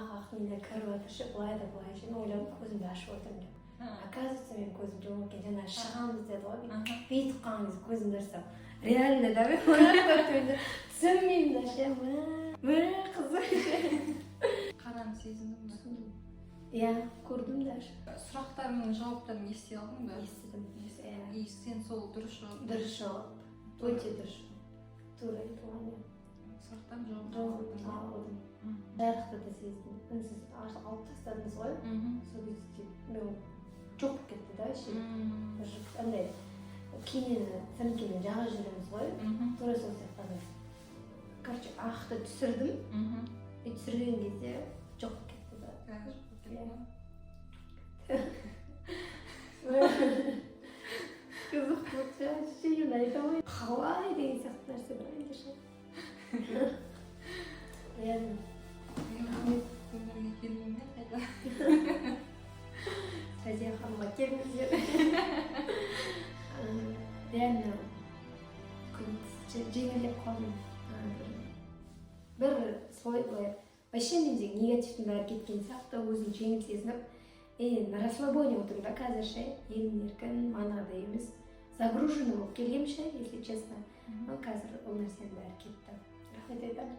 ақ мені кіріп жатыр ше, былай да былай ше, ойладым көзімді ашып отырмын деп. Оказывается, мен көзім жоқ екен, жаңағы шығамыз деді ғой, бүйтіп қалған кезде көзімді ашсам, реально да мен түсінбеймін да ше, қызық ше. Қараны сезіндің бе? Иә, көрдім даже. Сұрақтарымның жауаптарын ести алдың ба? Естідім. И сен сол дұрыс жауап? Дұрыс жауап, өте дұрыс жауап. Тура айтылған иә. Сұрақтан жауап алдым. Жарықты да сездім. Үнсіз алып тастадыңыз ғой. Сол кезде мен жоқ болып кетті да ше. Андай кейіннен сәмкемен жаға жүреміз ғой. Тура сол сияқты. Короче, ақты түсірдім. Түсірген кезде жоқ болып кетті да. Қызық болды ше, шейін айта алмаймын. Қалай деген сияқты нәрсе бар енді ше. Реально. Рахмет өмірге келуіңе қайта. Сәзия ханымға келіңіздер. Реально жеңілдеп қалдым. Бір слой былай вообще мендегі негативтің бәрі кеткен сияқты, өзін жеңіл сезініп, на расслабоне отырмын да қазір ше, емін-еркін, манағыдай емес, загруженный болып келгем ше, если честно. Қазір ол нәрсенің бәрі кетті. Рахмет айтамын.